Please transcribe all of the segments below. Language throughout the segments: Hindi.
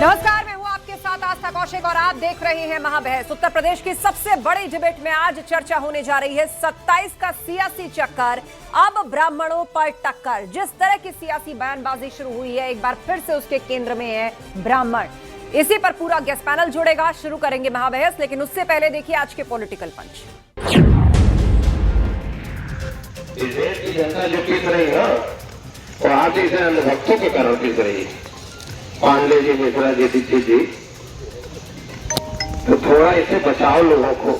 नमस्कार, मैं हूं आपके साथ आस्था कौशिक और आप देख रहे हैं महाबहस। उत्तर प्रदेश की सबसे बड़ी डिबेट में आज चर्चा होने जा रही है 27 का सियासी चक्कर, अब ब्राह्मणों पर टक्कर। जिस तरह की सियासी बयानबाजी शुरू हुई है, एक बार फिर से उसके केंद्र में है ब्राह्मण। इसी पर पूरा गेस्ट पैनल जुड़ेगा, शुरू करेंगे महाबहस, लेकिन उससे पहले देखिए आज के पॉलिटिकल पंच। इस देश की जनता जो पीस रही है वो आज इसे अंधभक्तों के कारण पीस रही है। पांडे जी, मिश्रा जी, दीक्षित जी, तो थोड़ा इसे बचाओ लोगों को।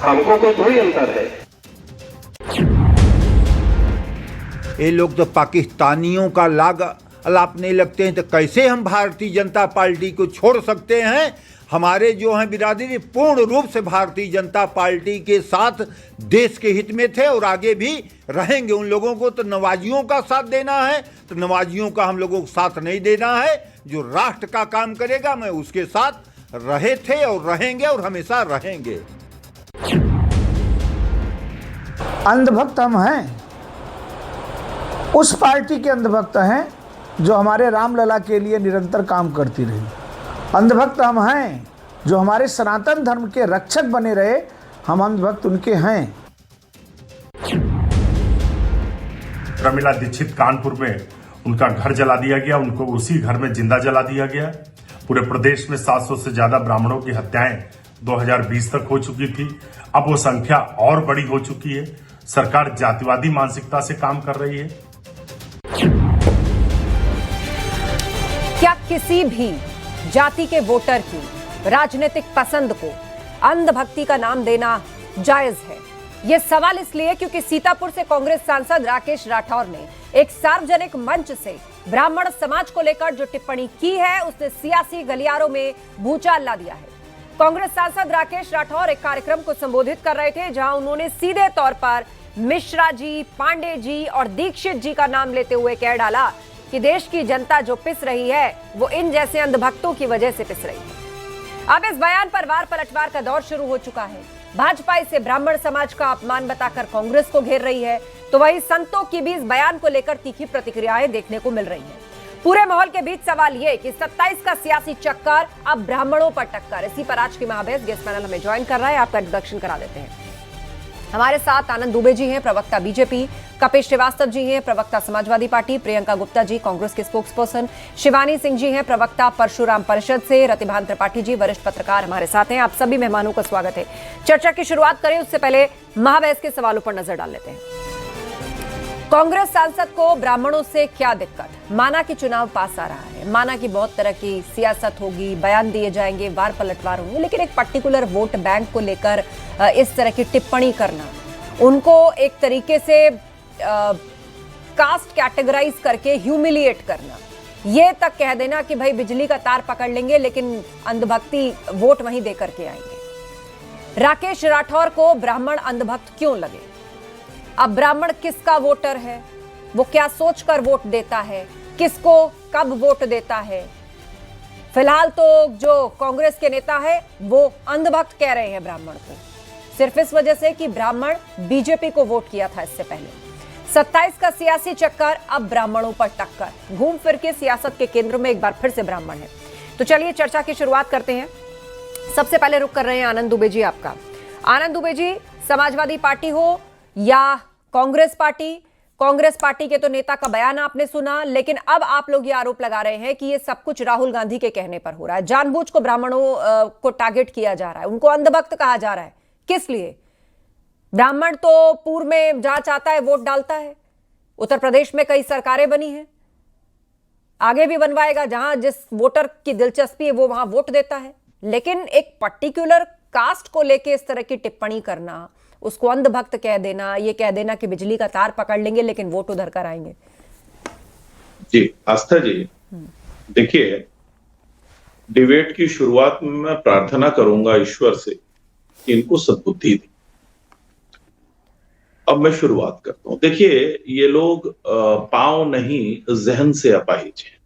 हमको कोई थोड़ी अंतर है। ये लोग तो पाकिस्तानियों का लाग अलापने लगते हैं, तो कैसे हम भारतीय जनता पार्टी को छोड़ सकते हैं। हमारे जो हैं बिरादरी पूर्ण रूप से भारतीय जनता पार्टी के साथ देश के हित में थे और आगे भी रहेंगे। उन लोगों को तो नवाजियों का साथ देना है, तो नवाजियों का हम लोगों को साथ नहीं देना है। जो राष्ट्र का काम करेगा, मैं उसके साथ रहे थे और रहेंगे और हमेशा रहेंगे। अंधभक्त हम हैं, उस पार्टी के अंधभक्त हैं जो हमारे रामलला के लिए निरंतर काम करती रही। अंधभक्त हम हैं जो हमारे सनातन धर्म के रक्षक बने रहे, हम अंधभक्त उनके हैं। प्रमिला दीक्षित कानपुर में उनका घर जला दिया गया, उनको उसी घर में जिंदा जला दिया गया। पूरे प्रदेश में 700 से ज्यादा ब्राह्मणों की हत्याएं 2020 तक हो चुकी थी। अब वो संख्या और बड़ी हो चुकी है। सरकार जातिवादी मानसिकता से काम कर रही है। क्या किसी भी जाति के वोटर की राजनीतिक पसंद को अंधभक्ति का नाम देना जायज है? यह सवाल इसलिए क्योंकि सीतापुर से कांग्रेस सांसद राकेश राठौर ने एक सार्वजनिक मंच से ब्राह्मण समाज को लेकर जो टिप्पणी की है, उसने सियासी गलियारों में भूचाल ला दिया है। कांग्रेस सांसद राकेश राठौर एक कार्यक्रम को संबोधित कर रहे थे, जहां उन्होंने सीधे तौर पर मिश्रा जी, पांडे जी और दीक्षित जी का नाम लेते हुए कह डाला कि देश की जनता जो पिस रही है वो इन जैसे अंधभक्तों की वजह से पिस रही है। अब इस बयान पर वार पलटवार का दौर शुरू हो चुका है। भाजपा इसे ब्राह्मण समाज का अपमान बताकर कांग्रेस को घेर रही है, तो वहीं संतों की भी इस बयान को लेकर तीखी प्रतिक्रियाएं देखने को मिल रही हैं। पूरे माहौल के बीच सवाल ये कि 27 का सियासी चक्कर, अब ब्राह्मणों पर टक्कर। इसी पर आज की महाबहस गेस्ट पैनल हमें ज्वाइन कर रहा है। आपका इंट्रोडक्शन करा देते हैं। हमारे साथ आनंद दुबे जी हैं, प्रवक्ता बीजेपी, कपिल श्रीवास्तव जी हैं, प्रवक्ता समाजवादी पार्टी, प्रियंका गुप्ता जी कांग्रेस के स्पोक्सपर्सन, शिवानी सिंह जी हैं, प्रवक्ता परशुराम परिषद से, रतिभान त्रिपाठी जी वरिष्ठ पत्रकार हमारे साथ हैं। आप सभी मेहमानों का स्वागत है। चर्चा की शुरुआत करें उससे पहले महाबहस के सवालों पर नजर डाल लेते हैं। कांग्रेस सांसद को ब्राह्मणों से क्या दिक्कत? माना कि चुनाव पास आ रहा है, माना कि बहुत तरह की सियासत होगी, बयान दिए जाएंगे, वार पलटवार होंगे, लेकिन एक पर्टिकुलर वोट बैंक को लेकर इस तरह की टिप्पणी करना, उनको एक तरीके से कास्ट कैटेगराइज करके ह्यूमिलिएट करना, ये तक कह देना कि भाई बिजली का तार पकड़ लेंगे लेकिन अंधभक्ति वोट वहीं दे करके आएंगे। राकेश राठौर को ब्राह्मण अंधभक्त क्यों लगे? अब ब्राह्मण किसका वोटर है? वो क्या सोचकर वोट देता है? किसको कब वोट देता है? फिलहाल तो जो कांग्रेस के नेता है वो अंधभक्त कह रहे हैं ब्राह्मण को, सिर्फ इस वजह से कि ब्राह्मण बीजेपी को वोट किया था इससे पहले। 27 का सियासी चक्कर, अब ब्राह्मणों पर टक्कर। घूम फिर के सियासत के केंद्र में एक बार फिर से ब्राह्मण है। तो चलिए चर्चा की शुरुआत करते हैं। सबसे पहले रुक कर रहे हैं आनंद दुबे जी आपका। आनंद दुबे जी, समाजवादी पार्टी हो या कांग्रेस पार्टी के तो नेता का बयान आपने सुना, लेकिन अब आप लोग ये आरोप लगा रहे हैं कि ये सब कुछ राहुल गांधी के कहने पर हो रहा है। जानबूझ को ब्राह्मणों को टारगेट किया जा रहा है, उनको अंधभक्त कहा जा रहा है। किस लिए? ब्राह्मण तो पूर्व में जहां चाहता है वोट डालता है। उत्तर प्रदेश में कई सरकारें बनी हैं, आगे भी बनवाएगा। जहां जिस वोटर की दिलचस्पी है वो वहां वोट देता है, लेकिन एक पर्टिकुलर कास्ट को लेके इस तरह की टिप्पणी करना, उसको अंधभक्त कह देना, ये कह देना कि बिजली का तार पकड़ लेंगे लेकिन वोट उधर कर आएंगे। जी आस्था जी, देखिए, डिबेट की शुरुआत में मैं प्रार्थना करूंगा ईश्वर से कि इनको सद्बुद्धि दे। अब मैं शुरुआत करता हूं। देखिए, ये लोग पांव नहीं जहन से अपाहिज हैं।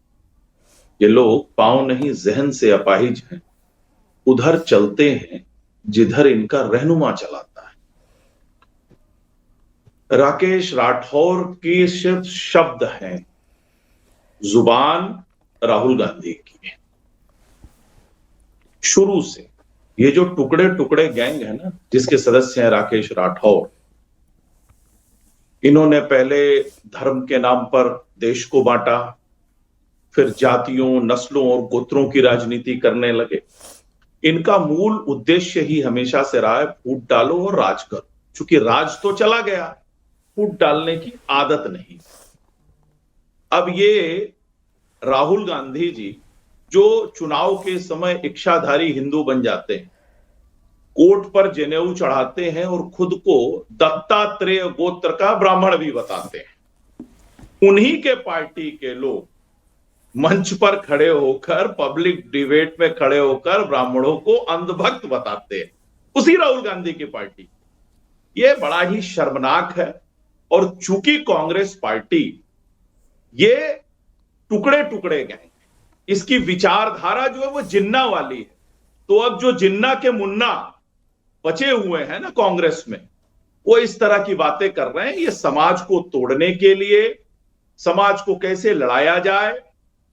ये लोग पांव नहीं जहन से अपाहिज हैं। उधर चलते हैं जिधर इनका रहनुमा चलाता है। राकेश राठौर के सिर्फ शब्द हैं, जुबान राहुल गांधी की है। शुरू से ये जो टुकड़े टुकड़े गैंग है ना, जिसके सदस्य हैं राकेश राठौर, इन्होंने पहले धर्म के नाम पर देश को बांटा, फिर जातियों, नस्लों और गोत्रों की राजनीति करने लगे। इनका मूल उद्देश्य ही हमेशा से रहा है फूट डालो और राज करो। चूंकि राज तो चला गया, फूट डालने की आदत नहीं। अब ये राहुल गांधी जी जो चुनाव के समय इच्छाधारी हिंदू बन जाते हैं, कोर्ट पर जनेऊ चढ़ाते हैं और खुद को दत्तात्रेय गोत्र का ब्राह्मण भी बताते हैं, उन्हीं के पार्टी के लोग मंच पर खड़े होकर, पब्लिक डिबेट में खड़े होकर ब्राह्मणों को अंधभक्त बताते हैं, उसी राहुल गांधी की पार्टी। यह बड़ा ही शर्मनाक है। और चूंकि कांग्रेस पार्टी ये टुकड़े टुकड़े गए, इसकी विचारधारा जो है वो जिन्ना वाली है, तो अब जो जिन्ना के मुन्ना बचे हुए हैं ना कांग्रेस में, वो इस तरह की बातें कर रहे हैं। ये समाज को तोड़ने के लिए, समाज को कैसे लड़ाया जाए,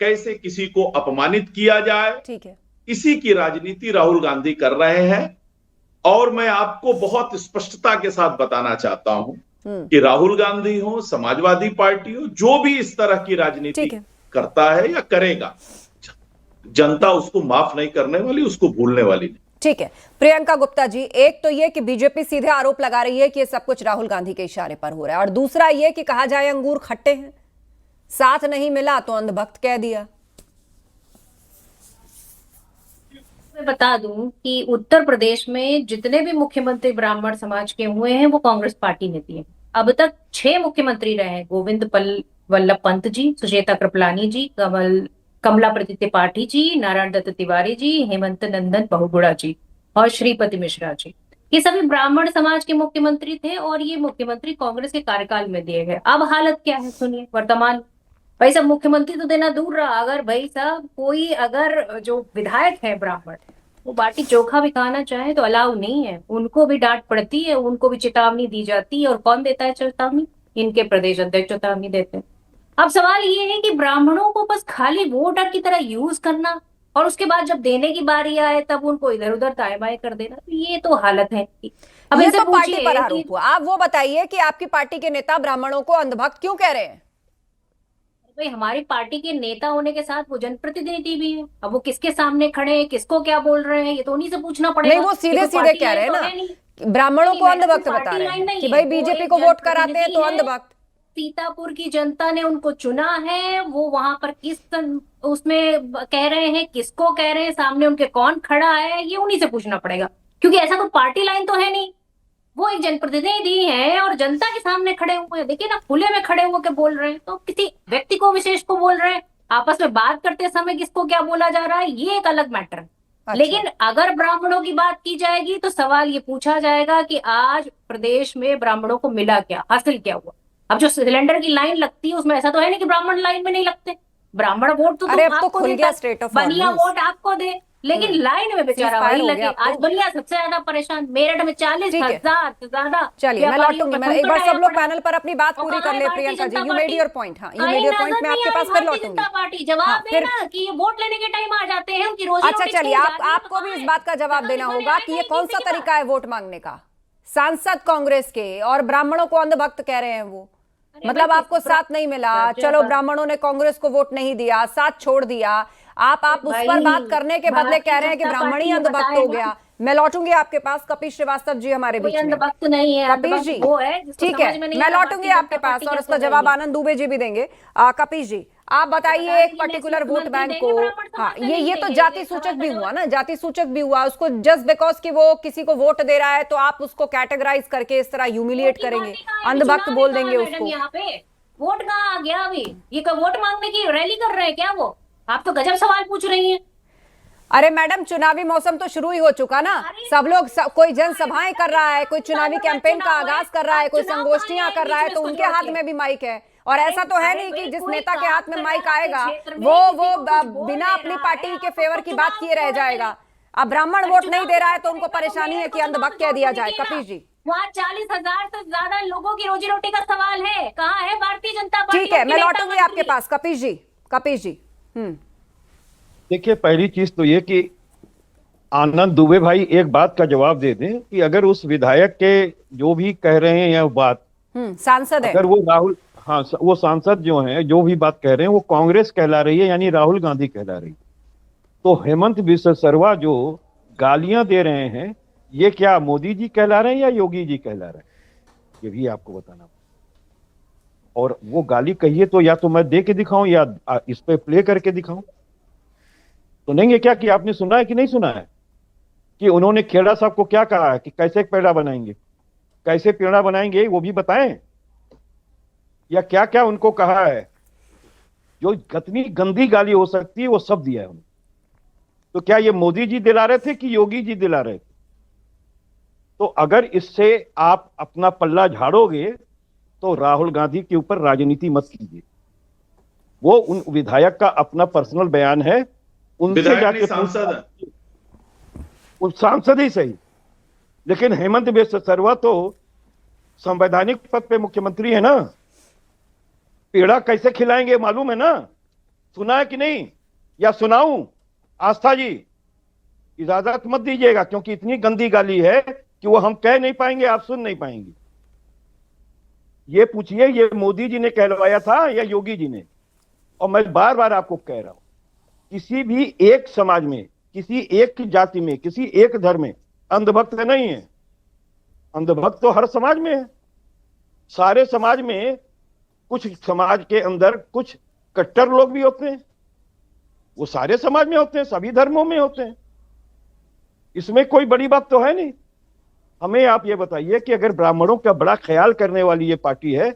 कैसे किसी को अपमानित किया जाए, ठीक है, इसी की राजनीति राहुल गांधी कर रहे हैं। और मैं आपको बहुत स्पष्टता के साथ बताना चाहता हूं कि राहुल गांधी हो, समाजवादी पार्टी हो, जो भी इस तरह की राजनीति करता है या करेगा, जनता उसको माफ नहीं करने वाली, उसको भूलने वाली नहीं। ठीक है प्रियंका गुप्ता जी, एक तो ये कि बीजेपी सीधे आरोप लगा रही है कि ये सब कुछ राहुल गांधी के इशारे पर हो रहा है, और दूसरा ये कि कहा जाए अंगूर खट्टे हैं, साथ नहीं मिला तो अंधभक्त कह दिया। मैं बता दूं कि उत्तर प्रदेश में जितने भी मुख्यमंत्री ब्राह्मण समाज के हुए हैं वो कांग्रेस पार्टी ने दिए। अब तक 6 मुख्यमंत्री रहे हैं, गोविंद वल्लभ पंत जी, सुचेता कृपलानी जी, कमला प्रति त्रिपाठी जी, नारायण दत्त तिवारी जी, हेमंत नंदन बहुगुणा जी और श्रीपति मिश्रा जी। ये सभी ब्राह्मण समाज के मुख्यमंत्री थे और ये मुख्यमंत्री कांग्रेस के कार्यकाल में दिए गए। अब हालत क्या है सुनिए। वर्तमान भाई साहब मुख्यमंत्री तो देना दूर रहा, अगर भाई साहब कोई अगर जो विधायक है ब्राह्मण वो बाटी चोखा भी खाना चाहे तो अलाउ नहीं है, उनको भी डांट पड़ती है, उनको भी चेतावनी दी जाती है। और कौन देता है चेतावनी? इनके प्रदेश अध्यक्ष चेतावनी देते हैं। अब सवाल ये है कि ब्राह्मणों को बस खाली वोटर की तरह यूज करना और उसके बाद जब देने की बारी आए तब उनको इधर उधर दाएं बाएं कर देना, ये तो हालत है। अब ये इनसे तो पार्टी पूछिए पर आरोप हुआ, आप वो बताइए कि आपकी पार्टी के नेता ब्राह्मणों को अंधभक्त क्यों कह रहे हैं? भाई हमारी पार्टी के नेता होने के साथ वो जनप्रतिनिधि भी है। अब वो किसके सामने खड़े हैं, किसको क्या बोल रहे हैं, ये तो उन्हीं से पूछना पड़ेगा। नहीं, वो सीधे सीधे कह रहे हैं ना, ब्राह्मणों को अंधभक्त बता रहे हैं कि भाई बीजेपी को वोट कराते हैं तो अंधभक्त। सीतापुर की जनता ने उनको चुना है, वो वहां पर किस उसमें कह रहे हैं, किसको कह रहे हैं, सामने उनके कौन खड़ा है, ये उन्हीं से पूछना पड़ेगा। क्योंकि ऐसा कोई पार्टी लाइन तो है नहीं, वो एक जनप्रतिनिधि हैं और जनता के सामने खड़े हुए हैं। देखिए ना, खुले में खड़े होकर बोल रहे हैं, तो किसी व्यक्ति को विशेष को बोल रहे हैं। आपस में बात करते समय किसको क्या बोला जा रहा है ये एक अलग मैटर है। अच्छा। लेकिन अगर ब्राह्मणों की बात की जाएगी तो सवाल ये पूछा जाएगा कि आज प्रदेश में ब्राह्मणों को मिला क्या, हासिल क्या हुआ। अब जो सिलेंडर की लाइन लगती है उसमें ऐसा तो है नहीं कि ब्राह्मण लाइन में नहीं लगते। ब्राह्मण वोट तो अरे अब तो आपको खुल देता गया है, स्टेट ऑफ बनिया ऑर्डिनेंस। वोट आपको दे, लेकिन लाइन में बेचारा वही हो लगे। गया आज बनिया सबसे ज्यादा परेशान, मेरठ में 40,000 से ज्यादा। चलिए मैं लौटूंगी, मैं एक बार सब लोग पैनल पर अपनी बात पूरी कर ले। Priyanka ji, you made your point. हाँ, यू मेड योर पॉइंट, मैं आपके पास फिर लौटूंगी। पार्टी जवाब देना कि ये वोट लेने के टाइम आ जाते हैं, उनकी रोजी अच्छा चलिए, आपको भी इस बात का जवाब देना होगा कि ये कौन सा तरीका है वोट मांगने का। सांसद कांग्रेस के और ब्राह्मणों को अंधभक्त कह रहे हैं वो, मतलब आपको साथ नहीं मिला, चलो ब्राह्मणों ने कांग्रेस को वोट नहीं दिया, साथ छोड़ दिया, आप उस पर बात करने के बदले कह रहे हैं कि ब्राह्मण ही अंधभक्त हो गया। मैं लौटूंगी आपके पास। कपिश श्रीवास्तव जी हमारे बीच में। अंधभक्त नहीं है, कपिश जी, वो है ठीक है, मैं लौटूंगी आपके पास और उसका जवाब आनंद दुबे जी भी देंगे। कपिश जी, आप बताइए एक पर्टिकुलर वोट बैंक को, हाँ ये तो जाति सूचक भी हुआ ना, जाति सूचक भी हुआ उसको, जस्ट बिकॉज कि वो किसी को वोट दे रहा है तो आप उसको कैटेगराइज करके इस तरह ह्यूमिलिएट करेंगे, अंधभक्त बोल देंगे उसको। यहाँ पे वोट कहाँ आ गया? अभी ये वोट मांगने की रैली कर रहे हैं क्या वो? आप तो गजब सवाल पूछ रही हैं। अरे मैडम, चुनावी मौसम तो शुरू ही हो चुका ना, सब लोग कोई जनसभाएं कर रहा है, कोई चुनावी कैंपेन का आगाज कर रहा है, कोई संगोष्ठियां कर रहा है, तो उनके हाथ में भी माइक है। और ऐसा तो है नहीं कि जिस नेता के हाथ में माइक आएगा वो बिना अपनी पार्टी के फेवर की बात किए रह जाएगा। अब ब्राह्मण वोट नहीं दे रहा है तो उनको परेशानी है कि अंधभक्त कह दिया जाए। कपिश जी, वहाँ 40,000 से ज्यादा लोगों की रोजी रोटी का सवाल है, कहाँ है भारतीय जनता पार्टी? ठीक है, मैं लौटूंगी आपके पास। कपिश जी, कपिश जी, देखिए, पहली चीज तो ये कि आनंद दुबे भाई एक बात का जवाब दे दें कि अगर उस विधायक के जो भी कह रहे हैं या बात, सांसद है, अगर वो राहुल, हाँ वो सांसद जो हैं जो भी बात कह रहे हैं वो कांग्रेस कहला रही है, यानी राहुल गांधी कहला रही है, तो हेमंत बिस्वा शर्मा जो गालियां दे रहे हैं ये क्या मोदी जी कहला रहे हैं या योगी जी कहला रहे हैं, ये भी आपको बताना। और वो गाली कहिए तो या तो मैं दे के दिखाऊं या इस पे प्ले करके दिखाऊं। सुनेंगे क्या कि आपने सुना है कि नहीं सुना है कि उन्होंने खेड़ा साहब को क्या कहा है कि कैसे पेड़ा बनाएंगे, कैसे पेड़ा बनाएंगे वो भी बताएं, या क्या क्या उनको कहा है। जो कितनी गंदी गाली हो सकती है वो सब दिया है उन्होंने। तो क्या ये मोदी जी दिला रहे थे कि योगी जी दिला रहे थे? तो अगर इससे आप अपना पल्ला झाड़ोगे तो राहुल गांधी के ऊपर राजनीति मत कीजिए। वो उन विधायक का अपना पर्सनल बयान है, उनसे जाके सांसद, उस सांसद ही सही, लेकिन हेमंत बिस्वा शर्मा तो संवैधानिक पद पे मुख्यमंत्री है ना, पेड़ा कैसे खिलाएंगे मालूम है ना? सुना है कि नहीं? या सुनाऊं? आस्था जी इजाजत मत दीजिएगा, क्योंकि इतनी गंदी गाली है कि वो हम कह नहीं पाएंगे, आप सुन नहीं पाएंगे। ये पूछिए ये मोदी जी ने कहलवाया था या योगी जी ने? और मैं बार बार आपको कह रहा हूं, किसी भी एक समाज में, किसी एक जाति में, किसी एक धर्म में अंधभक्त नहीं है। अंधभक्त तो हर समाज में है। सारे समाज में, कुछ समाज के अंदर कुछ कट्टर लोग भी होते हैं, वो सारे समाज में होते हैं, सभी धर्मों में होते हैं। इसमें कोई बड़ी बात तो है नहीं। हमें आप ये बताइए कि अगर ब्राह्मणों का बड़ा ख्याल करने वाली ये पार्टी है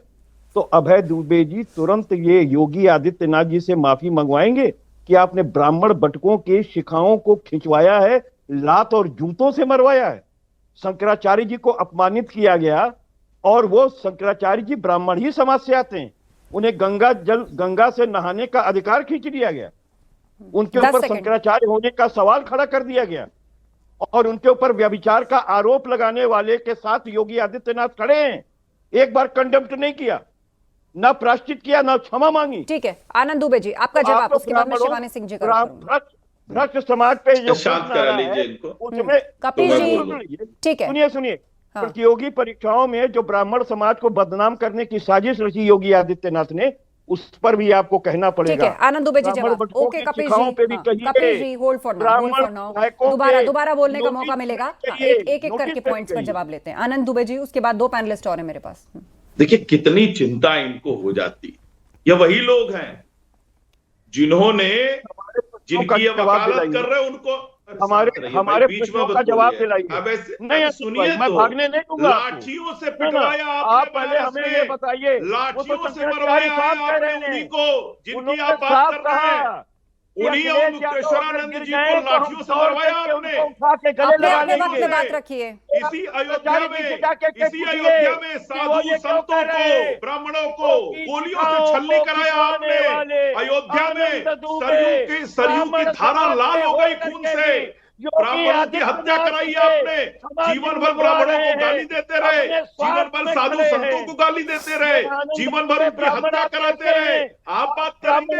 तो अभय दुबे जी तुरंत ये योगी आदित्यनाथ जी से माफी मंगवाएंगे कि आपने ब्राह्मण बटकों के शिखाओं को खिंचवाया है, लात और जूतों से मरवाया है, शंकराचार्य जी को अपमानित किया गया, और वो शंकराचार्य जी ब्राह्मण ही समाज से आते हैं, उन्हें गंगा से नहाने का अधिकार खींच लिया गया, उनके ऊपर शंकराचार्य होने का सवाल खड़ा कर दिया गया, और उनके ऊपर व्यभिचार का आरोप लगाने वाले के साथ योगी आदित्यनाथ खड़े हैं। एक बार कंडेम्प्ट नहीं किया, ना प्रायश्चित किया, ना क्षमा मांगी। ठीक है आनंद दुबे जी, आपका जवाब, उसके बाद मैं शिवानी सिंह जी का भ्रष्ट समाज पे जो शांत करा लीजिए इनको। उसमें कपिल जी ठीक है, सुनिए प्रतियोगी परीक्षाओं में जो ब्राह्मण समाज को बदनाम करने की साजिश रची योगी आदित्यनाथ ने, उस पर भी आपको कहना पड़ेगा। ठीक है आनंद दुबे जी जवाब। Okay Kapil ji hold for now, दोबारा बोलने का मौका मिलेगा। एक एक करके पॉइंट्स पर जवाब लेते हैं। आनंद दुबे जी, उसके बाद दो पैनलिस्ट और हैं मेरे पास। देखिए कितनी चिंता इनको हो जाती। ये वही लोग हैं जिन्होंने, जिनकी ये वकालत कर रहे हैं, उनको हमारे बीच में का जवाब दिलाइए। नहीं सुनिए, मैं भागने नहीं दूंगा। लाठियों से पिटवाया आप पहले हमें ये बताइए, लाठियों से मरवाया आपने उन्हीं को जिनकी आप बात कर रहे हैं, उन्हीं और मुक्तेश्वरानंद जी को लाठियों से मरवाया आपने। अपने वक्त पे बात रखिए। इसी अयोध्या में साधु संतों को, ब्राह्मणों को गोलियों से छलनी कराया आपने। अयोध्या में सरयू की धारा लाल हो गई खून से, ब्राह्मणों की हत्या कराई आपने। जीवन भर ब्राह्मणों को गाली देते रहे, जीवन भर साधु संतों को गाली देते रहे, जीवन भर उनकी हत्या कराते रहे। आप बात करेंगे,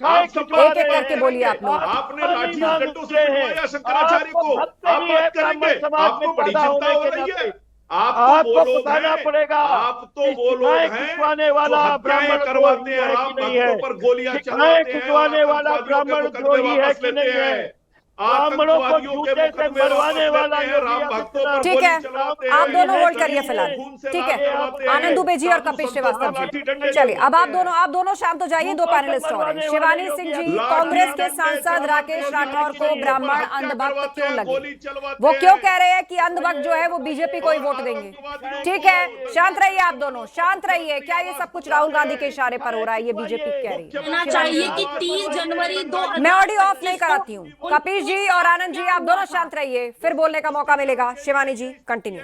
आप सब एक एक करके बोलिए आप लोग। आपने लाठी और डंडों से पिटवाया शंकराचार्य को, आप बात करेंगे। आपको बड़ी चिंता हो रही है। आपको वो लोग हैं, आप तो वो लोग हैं जो हत्याएं करवाते हैं, राम भक्तों पर गोलियां चलाते हैं, आतंकवादियों के मुकदमे वापस लेते हैं, आतंकवादियों के मुकदमे मरवाने वाला है, राम भक्तों पर ठीक है, गोली चलाते हैं। आप दोनों होल्ड करिए फिलहाल। ठीक है आनंद दुबे जी और कपिल श्रीवास्तव जी, चलिए अब आप दोनों शांत हो जाइए। दो पैनलिस्ट और हैं। शिवानी सिंह जी, कांग्रेस के सांसद राकेश राठौर को ब्राह्मण अंधभक्त क्यों लगे? वो क्यों कह रहे हैं कि अंधभक्त जो है वो बीजेपी को ही वोट देंगे? ठीक है, शांत रहिए आप दोनों, शांत रहिए। क्या ये सब कुछ राहुल गांधी के इशारे पर हो रहा है? ये बीजेपी कह रही है चाहिए कि 30 जनवरी 2 मैं ऑडियो ऑफ नहीं कराती हूँ। कपिल जी और आनंद जी आप दोनों शांत रहिए, फिर बोलने का मौका मिलेगा। शिवानी जी कंटिन्यू।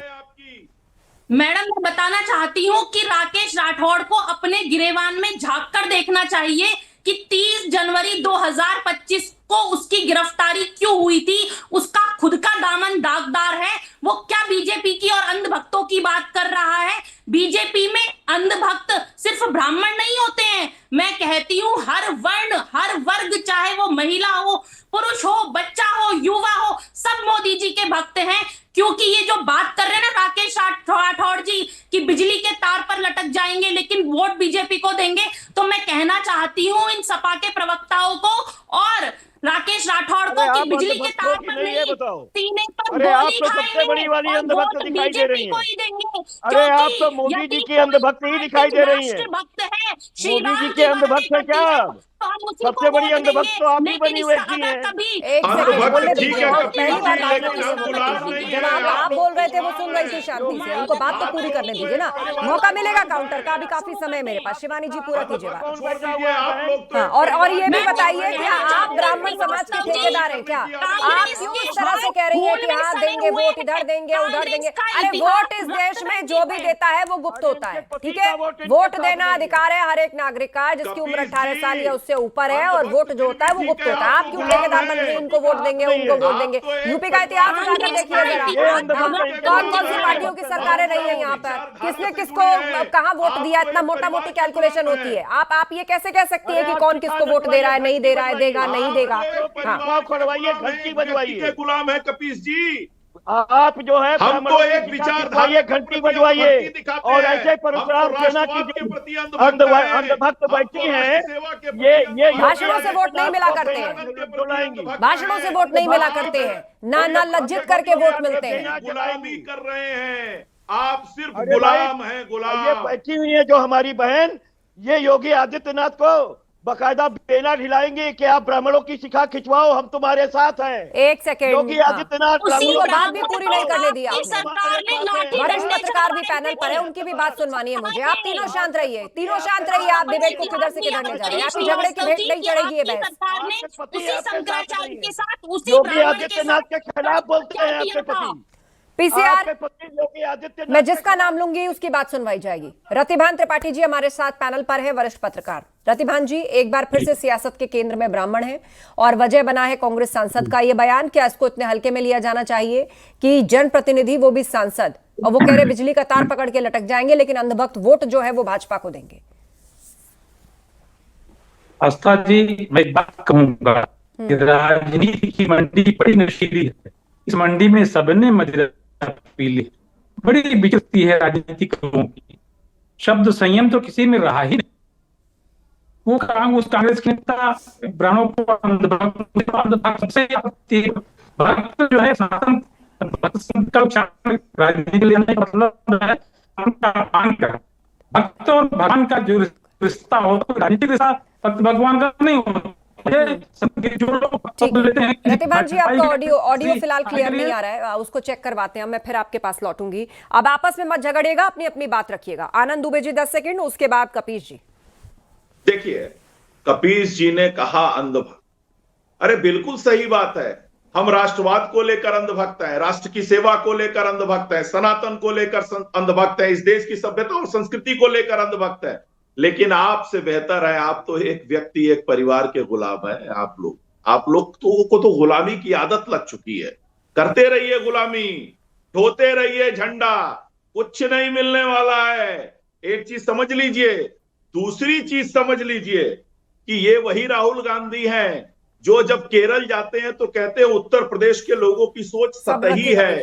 मैडम मैं बताना चाहती हूँ कि राकेश राठौड़ को अपने गिरेबान में झांक कर देखना चाहिए कि 30 जनवरी 2025 को उसकी गिरफ्तारी क्यों हुई थी। उसका खुद का दामन दागदार है। वो क्या बीजेपी की और अंधभक्तों की बात कर रहा है? बीजेपी में अंधभक्त सिर्फ ब्राह्मण नहीं होते हैं। मैं कहती हूँ हर वर्ण हर वर्ग, चाहे वो महिला हो, पुरुष हो, बच्चा हो, युवा हो, सब मोदी जी के भक्त हैं। क्योंकि ये जो बात कर रहे हैं ना राकेश राठौड़ जी कि बिजली के तार पर लटक जाएंगे लेकिन वोट बीजेपी को देंगे, तो मैं कहना चाहती हूं इन सपा के प्रवक्ताओं को और राकेश राठौड़ को कि बिजली के तार पर नहीं, सीने पर गोली खाएंगे और वोट बीजेपी को ही देंगे। अरे आप तो मोदी जी के अंधभक्त ही दिखाई दे रही हैं। भक्त है मोदी जी के अंधभक्त है क्या? सबसे बड़ी अंधभक्त तो आप ही बनी हुई हैं। जनाब आप बोल रहे थे वो सुन रही थी शांति से, उनको बात तो पूरी करने दीजिए ना, मौका मिलेगा काउंटर का, अभी काफी समय मेरे पास। शिवानी जी पूरा कीजिए बात। हाँ, और ये भी बताइए कि आप ब्राह्मण समाज के ठेकेदार हैं क्या? आप क्यों इस तरह से कह रही हैं कि हाँ देंगे वोट, इधर देंगे उधर देंगे? अरे वोट इस देश में जो भी देता है वो गुप्त होता है, ठीक है? वोट देना अधिकार है हर एक नागरिक का, जिसकी उम्र 18 साल या उससे ऊपर है, और वोट जो होता है वो गुप्त होता है। आप क्यों ठेकेदार बन रहे हैं? इनको वोट देंगे, उनको वोट देंगे। यूपी का इतिहास उठाकर देखिए जरा, कौन कौन सी पार्टियों की सरकारें रही है यहाँ पर, किसने किसको कहाँ वोट दिया, इतना मोटा मोटी कैलकुलेशन होती है। आप ये कैसे कह सकती है कि कौन किसको वोट दे रहा है, नहीं दे रहा है, देगा नहीं देगा? घंटी बजवाइए, गुलाम है कपीस जी। आप जो है हमको एक विचारधारा घंटी बजवाइए और ऐसे परशुराम सेना की अंधभक्त बैठी हैं, ये भाषणों से वोट नहीं मिला करते हैं, भाषणों से वोट नहीं मिला करते हैं, ना लज्जित करके वोट मिलते हैं। गुलामी कर रहे हैं आप, सिर्फ गुलाम हैं, गुलाम। ये बैठी हुई है जो हमारी बहन, ये योगी आदित्यनाथ को बकायदा बैनर हिलाएंगे कि आप ब्राह्मणों की शिखा खिंचवाओ, हम तुम्हारे साथ हैं। एक सेकेंड, योगी आदित्यनाथ बात भी पूरी नहीं करने दी आपने। वरिष्ठ पत्रकार भी पैनल पर है, उनकी भी बात सुनवानी है मुझे। आप तीनों शांत रहिए, तीनों शांत रहिए। आप डिबेट को किधर से किधर ले जा रहे हैं? आपकी झगड़े की भेंट नहीं चढ़ेगी ये बहस। योगी आदित्यनाथ के खिलाफ बोलते हैं आपके पति। पीसीआर मैं जिसका नाम लूंगी उसकी बात सुनवाई जाएगी। रतिभान त्रिपाठी जी हमारे साथ पैनल पर है, वरिष्ठ पत्रकार। रतिभान जी, एक बार फिर से सियासत के केंद्र में ब्राह्मण है और वजह बना है कांग्रेस सांसद का ये बयान। क्या इसको इतने हल्के में लिया जाना चाहिए कि जनप्रतिनिधि वो भी सांसद, और वो कह रहे बिजली का तार पकड़ के लटक जाएंगे लेकिन अंधभक्त वोट जो है वो भाजपा को देंगे? आस्था जी, मैं एक बात कहूंगा कि राजनीति की मंडी बड़ी नशीली है। इस मंडी में सबने मदिरा पी ली, बड़ी बिचती है राजनीतिक लोगों की। शब्द संयम तो किसी में रहा ही नहीं। वो उस कांग्रेस के नेता ब्राह्मणों को भक्त जो है सनातन राजनीति के लिए मतलब है भक्त और भगवान का जो रिश्ता हो, राजनीतिक रिश्ता भक्त भगवान का नहीं हो। रतिभान जी, आपका ऑडियो फिलहाल क्लियर नहीं आ रहा है, उसको चेक करवाते हैं। मैं फिर आपके पास लौटूंगी। अब आपस में मत झगड़िएगा, अपनी अपनी बात रखिएगा। आनंद दुबे जी 10 सेकंड, उसके बाद कपीश जी। देखिए, कपीश जी ने कहा अंधभक्त, अरे बिल्कुल सही बात है। हम राष्ट्रवाद को लेकर अंधभक्त हैं, राष्ट्र की सेवा को लेकर अंधभक्त हैं, सनातन को लेकर अंधभक्त हैं, इस देश की सभ्यता और संस्कृति को लेकर अंधभक्त हैं। लेकिन आपसे बेहतर है, आप तो एक व्यक्ति, एक परिवार के गुलाम हैं। आप लोग को तो गुलामी की आदत लग चुकी है। करते रहिए गुलामी, ढोते रहिए झंडा, कुछ नहीं मिलने वाला है। एक चीज समझ लीजिए। दूसरी चीज समझ लीजिए कि ये वही राहुल गांधी हैं जो जब केरल जाते हैं तो कहते हैं उत्तर प्रदेश के लोगों की सोच सतही है,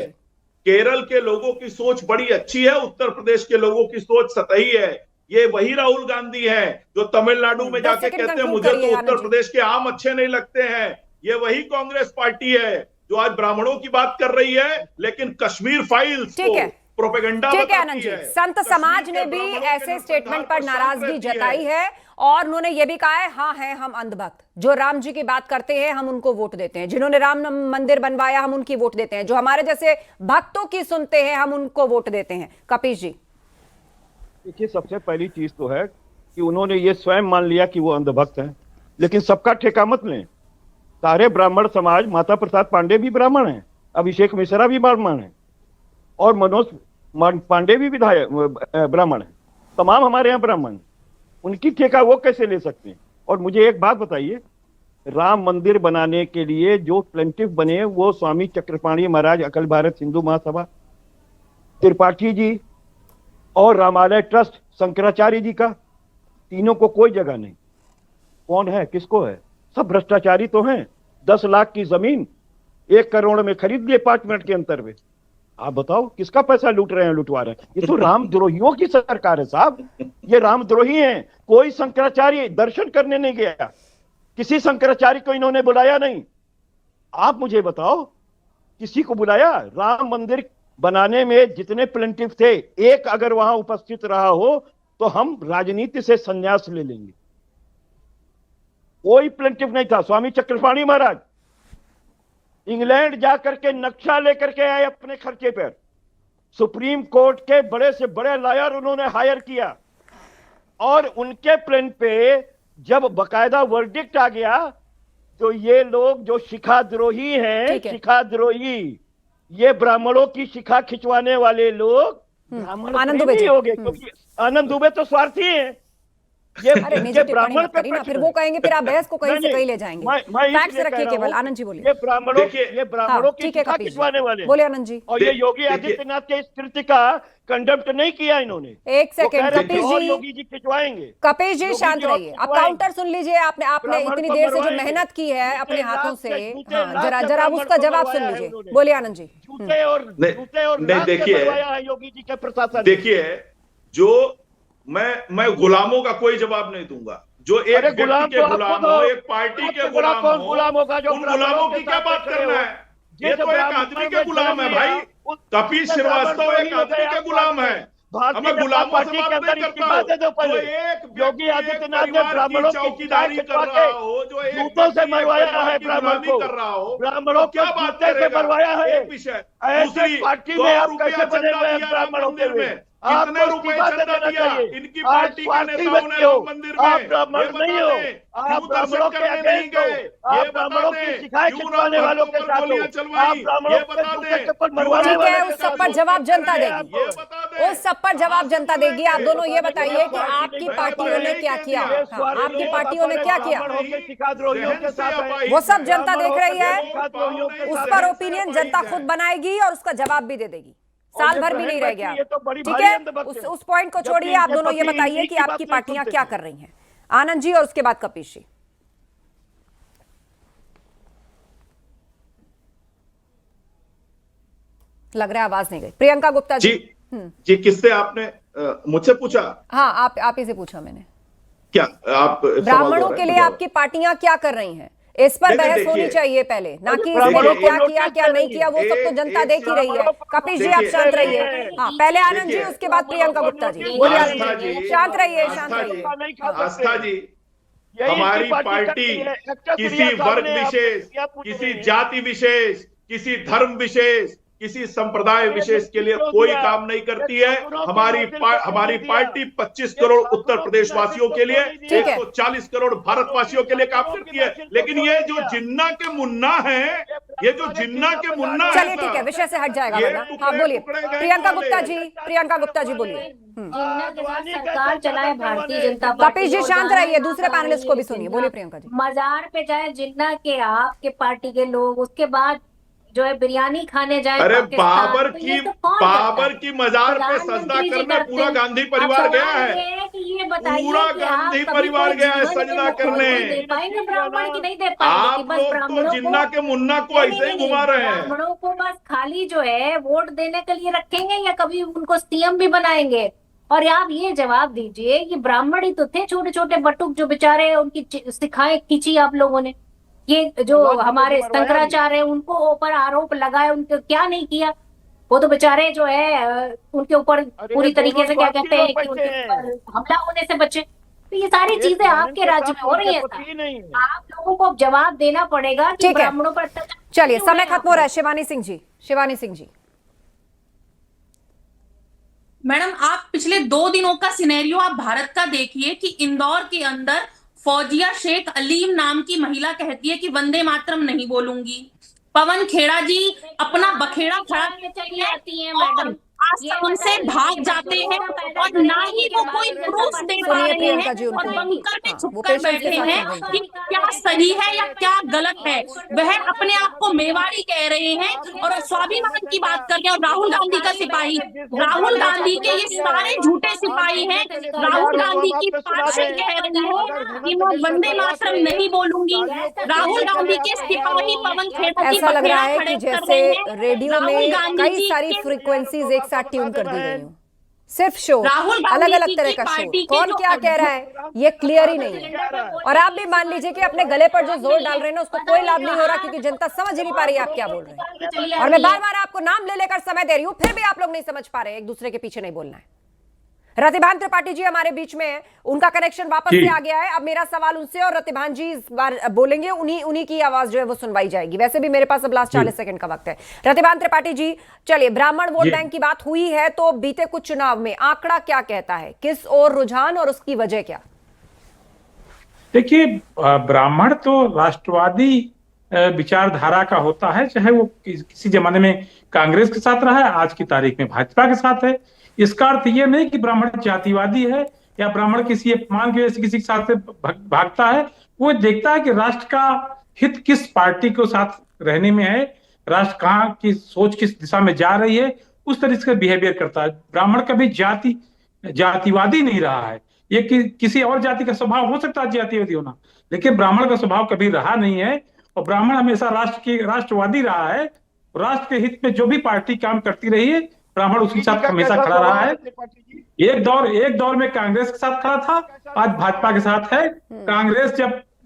केरल के लोगों की सोच बड़ी अच्छी है, उत्तर प्रदेश के लोगों की सोच सतही है। ये वही राहुल गांधी हैं जो तमिलनाडु में जाके कहते हैं मुझे तो उत्तर प्रदेश के आम अच्छे नहीं लगते हैं। ये वही कांग्रेस पार्टी है जो आज ब्राह्मणों की बात कर रही है लेकिन कश्मीर फाइल्स को प्रोपेगेंडा बताती है। संत समाज ने भी ऐसे स्टेटमेंट पर नाराजगी जताई है और उन्होंने ये भी कहा है, हाँ है हम अंधभक्त, जो राम जी की बात करते हैं हम उनको वोट देते हैं, जिन्होंने राम मंदिर बनवाया हम उनकी वोट देते हैं, जो हमारे जैसे भक्तों की सुनते हैं हम उनको वोट देते हैं। कपीश जी, देखिए, सबसे पहली चीज तो है कि उन्होंने ये स्वयं मान लिया कि वो अंधभक्त हैं, लेकिन सबका ठेका मत लें। सारे ब्राह्मण समाज, माता प्रसाद पांडे भी ब्राह्मण हैं, अभिषेक मिश्रा भी ब्राह्मण हैं और मनोज पांडे भी विधायक ब्राह्मण हैं। तमाम हमारे यहाँ ब्राह्मण, उनकी ठेका वो कैसे ले सकते हैं? और मुझे एक बात बताइए, राम मंदिर बनाने के लिए जो प्लेंटिफ बने वो स्वामी चक्रपाणी महाराज, अखिल भारत हिंदू महासभा, त्रिपाठी जी और रामालय ट्रस्ट शंकराचार्य जी का, तीनों को कोई जगह नहीं। कौन है, किसको है? सब भ्रष्टाचारी तो हैं। 10 लाख की जमीन 1 करोड़ में खरीद लिए 5 मिनट के अंतर में। आप बताओ किसका पैसा लूट रहे हैं, लुटवा रहे हैं? ये तो रामद्रोहियों की सरकार है साहब, ये रामद्रोही हैं। कोई शंकराचार्य दर्शन करने नहीं गया, किसी शंकराचार्य को इन्होंने बुलाया नहीं। आप मुझे बताओ किसी को बुलाया? राम मंदिर बनाने में जितने प्लेंटिफ थे, एक अगर वहां उपस्थित रहा हो तो हम राजनीति से संन्यास ले लेंगे। कोई प्लेंटिफ नहीं था। स्वामी चक्रपाणी महाराज इंग्लैंड जाकर के नक्शा लेकर के आए अपने खर्चे पर। सुप्रीम कोर्ट के बड़े से बड़े लॉयर उन्होंने हायर किया और उनके प्लान पे जब बकायदा वर्डिक्ट आ गया तो ये लोग जो शिखाद्रोही हैं, शिखाद्रोही, ये ब्राह्मणों की शिखा खिंचवाने वाले लोग ब्राह्मण आनंद दुबे नहीं हो गए, क्योंकि आनंद दुबे तो स्वार्थी हैं। ये अरे निजी टिप्पणी मत करिए ना, फिर वो कहेंगे फिर आप बहस को कहीं से कहीं ले जाएंगे। फैक्ट्स रखिए केवल। आनंद जी बोलिए। ये ब्राह्मणों की शिखा खिंचवाने वाले। बोले आनंद जी। और ये योगी आदित्यनाथ के इस कृत्य का कंडेम्प्ट नहीं किया इन्होंने। एक सेकंड कपिश जी, योगी जी खिंचवाएंगे। कपिश जी शांत रहिए, अब काउंटर सुन लीजिए। आपने इतनी देर से जो मेहनत की है अपने हाथों से, जरा उसका जवाब सुन लीजिए। बोलिए आनंद जी। जूते और देखिए योगी जी के प्रशासन। देखिए, जो मैं गुलामों का कोई जवाब नहीं दूंगा। जो एक व्यक्ति के गुलाम हो, एक पार्टी के गुलाम हो, उन गुलामों की क्या बात करना है? ये तो एक आदमी के गुलाम है भाई। कपिल श्रीवास्तव एक आदमी के गुलाम है। हमें गुलामों से बात नहीं करता। जो एक योगी आदित्यनाथ ने ब्राह्मणों की चौकीदारी कर रहा हो, जो एक जूतों से मरवाया है ब्राह्मणों को, कर रहा हो, ब्राह्मणों क्या बात से मरवाया है। एक विषय। ऐसे पार्टी में आप कैसे बने हुए हैं ब्राह्मणों के में? कितने रुपए चंदा दिया इनकी पार्टी के नेताओं ने राम मंदिर में? आप ब्राह्मण नहीं हो, आप ब्राह्मणों के अगेंस्ट हो, आप ब्राह्मणों की शिकायत खिंचवाने वालों के साथ हो, आप ब्राह्मणों के चप्पल मरवाने वाले। उस सब पर जवाब जनता देगी, उस सब पर जवाब जनता देगी। आप दोनों ये बताइए कि आपकी पार्टियों ने क्या किया, आपकी पार्टियों ने क्या किया, वो सब जनता देख रही है। उस पर ओपिनियन जनता खुद बनाएगी और उसका जवाब भी दे देगी। साल भर भी नहीं रह गया, ठीक है? उस पॉइंट को छोड़िए, आप दोनों ये बताइए कि आपकी पार्टियां क्या कर रही हैं। आनंद जी और उसके बाद कपिश जी। लग रहा है आवाज नहीं गई। प्रियंका गुप्ता जी। जी किससे आपने मुझसे पूछा? हाँ, आप ही से पूछा मैंने। क्या आप ब्राह्मणों के लिए आपकी पार्टियां क्या कर रही हैं? इस पर बहस होनी चाहिए पहले, ना कि इसने क्या किया क्या नहीं किया, वो सब तो जनता देख ही रही है। कपिश जी आप शांत रहिए। हाँ, पहले आनंद जी, उसके बाद प्रियंका गुप्ता जी। बोलिए आनंद जी। शांत रहिए, शांत रहिए। आस्था जी, हमारी पार्टी किसी वर्ग विशेष, किसी जाति विशेष, किसी धर्म विशेष, किसी संप्रदाय विशेष के लिए कोई काम नहीं करती है। हमारी पार्टी 25 करोड़ उत्तर प्रदेश वासियों के लिए, 140 करोड़ भारतवासियों के लिए काम करती है। लेकिन ये जो जिन्ना के मुन्ना है, ये जो जिन्ना के मुन्ना है, चलिए ठीक है, विषय से हट जाएगा वरना। हाँ बोलिए प्रियंका गुप्ता जी। प्रियंका गुप्ता जी बोलिए। सरकार चलाए भारतीय जनता पार्टी। कपिश जी शांत रहिए, दूसरे पैनलिस्ट को भी सुनिए। बोलिए प्रियंका जी। मजार पे जाए जिन्ना के आपके पार्टी के लोग, उसके बाद जो है बिरयानी खाने जाए। अरे बाबर की मजार पे सजदा करने पूरा गांधी परिवार गया है। ये बताइए, पूरा गांधी परिवार गया है सजदा करने। ब्राह्मण की नहीं दे आप पाएंगे। लोग तो जिन्ना के मुन्ना को ऐसे ही घुमा रहे हैं। ब्राह्मणों को बस खाली जो है वोट देने के लिए रखेंगे या कभी उनको सीएम भी बनाएंगे? और आप ये जवाब दीजिए, ये ब्राह्मण ही तो थे, छोटे छोटे बटुक जो बेचारे, उनकी शिखाएं खींची आप लोगों ने। ये जो हमारे शंकराचार्य हैं उनको ऊपर आरोप लगाए, उनको क्या नहीं किया? वो तो बेचारे जो है उनके ऊपर पूरी तरीके से क्या कहते हैं कि उनके ऊपर हमला होने से बचे। तो ये सारी चीजें आपके राज्य में हो रही है। आप लोगों को जवाब देना पड़ेगा कि ब्राह्मणों पर। चलिए समय खत्म हो रहा है। शिवानी सिंह जी। शिवानी सिंह जी। मैडम, आप पिछले 2 दिनों का सिनेरियो आप भारत का देखिए कि इंदौर के अंदर फौजिया शेख अलीम नाम की महिला कहती है कि वंदे मातरम नहीं बोलूंगी। पवन खेड़ा जी अपना बखेड़ा खड़ा चली आती है मैडम। आश्रम से भाग जाते हैं और ना ही वो कोई प्रूफ दे पा सुनिए रहे प्रियंका जी हैं और उनको। बंकर में हाँ, वो छुपकर पेशेंस के बैठे साथ हैं सुन रही कि क्या सही है या क्या गलत है। वह अपने आप को मेवाड़ी कह रहे हैं और स्वाभिमान की बात कर रहे हैं। और राहुल गांधी का सिपाही, राहुल गांधी के ये सारे झूठे सिपाही हैं। राहुल गांधी की पार्षद कह रही है कि मैं वंदे मातरम नहीं बोलूंगी। राहुल गांधी के सिपाही पवन खेड़ा की ऐसा लग रहा है कि खड़े कर जैसे रहे हैं। रेडियो राहुल में गांधी कई जी सारी के फ्रीक्वेंसीज एक साथ ट्यून कर दी गई हूँ। सिर्फ शो, राहुल गांधी अलग अलग जी तरह की का शो, पार्टी के कौन जो क्या कह रहा है ये क्लियर ही नहीं है। और आप भी मान लीजिए कि अपने गले पर जो जोर डाल रहे हैं ना उसको कोई लाभ नहीं हो रहा, क्योंकि जनता समझ ही नहीं पा रही है आप क्या बोल रहे हैं। और मैं बार बार आपको नाम ले लेकर समय दे रही हूं, फिर भी आप लोग नहीं समझ पा रहे हैं। एक दूसरे के पीछे नहीं बोलना है। रतिभान त्रिपाठी जी हमारे बीच में है, उनका कनेक्शन वापस से आ गया है। अब मेरा सवाल उनसे, और रतिभान जी इस बार बोलेंगे, उन्हीं की आवाज जो है वो सुनवाई जाएगी। वैसे भी मेरे पास अब लास्ट 40 सेकंड का वक्त है। रतिभान त्रिपाठी जी, चलिए, ब्राह्मण वोट बैंक की बात हुई है, तो बीते कुछ चुनाव में आंकड़ा क्या कहता है, किस ओर रुझान और उसकी वजह क्या? देखिए, ब्राह्मण तो राष्ट्रवादी विचारधारा का होता है, चाहे वो किसी जमाने में कांग्रेस के साथ रहा है, आज की तारीख में भाजपा के साथ है। इसका अर्थ यह नहीं कि ब्राह्मण जातिवादी है या ब्राह्मण किसी अपमान की वजह से किसी के साथ से भागता है। वो देखता है कि राष्ट्र का हित किस पार्टी के साथ रहने में है, राष्ट्र कहाँ की सोच किस दिशा में जा रही है, उस तरीके से बिहेवियर करता है। ब्राह्मण कभी जातिवादी नहीं रहा है। ये किसी और जाति का स्वभाव हो सकता है जातिवादी होना, लेकिन ब्राह्मण का स्वभाव कभी रहा नहीं है। और ब्राह्मण हमेशा राष्ट्रवादी रहा है। राष्ट्र के हित में जो भी पार्टी काम करती रही है, ब्राह्मण उसके साथ हमेशा खड़ा रहा है। एक दौर में कांग्रेस के साथ खड़ा था, आज भाजपा के साथ है।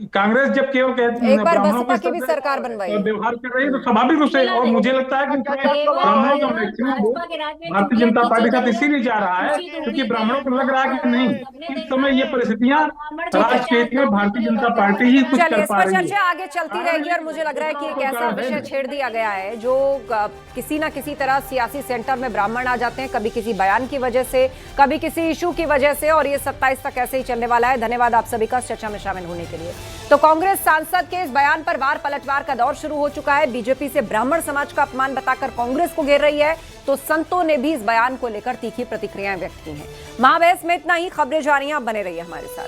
कांग्रेस जब केवल एक बार बसपा की भी सरकार बनवाई, व्यवहार कर रही है, तो स्वाभाविक रूप से, और मुझे लगता है कि ब्राह्मणों का मैक्सिमम भारतीय जनता पार्टी के साथ इसीलिए जा रहा है क्योंकि ब्राह्मणों को लग रहा है कि नहीं, इस समय ये परिस्थितियां राष्ट्र के हित में भारतीय जनता पार्टी ही कुछ कर पा रही है। चर्चा आगे चलती रहेगी। और मुझे लग रहा है कि एक ऐसा विषय छेड़ दिया गया है जो किसी ना किसी तरह सियासी सेंटर में ब्राह्मण आ जाते हैं, कभी किसी बयान की वजह से, कभी किसी इशू की वजह से, और ये 27 तक ऐसे ही चलने वाला है। धन्यवाद आप सभी का चर्चा में शामिल होने के लिए। तो कांग्रेस सांसद के इस बयान पर वार पलटवार का दौर शुरू हो चुका है। बीजेपी से ब्राह्मण समाज का अपमान बताकर कांग्रेस को घेर रही है, तो संतों ने भी इस बयान को लेकर तीखी प्रतिक्रियाएं व्यक्त की हैं। महाबहस में इतना ही। खबरें जा रही हैं, आप बने रहिए हमारे साथ।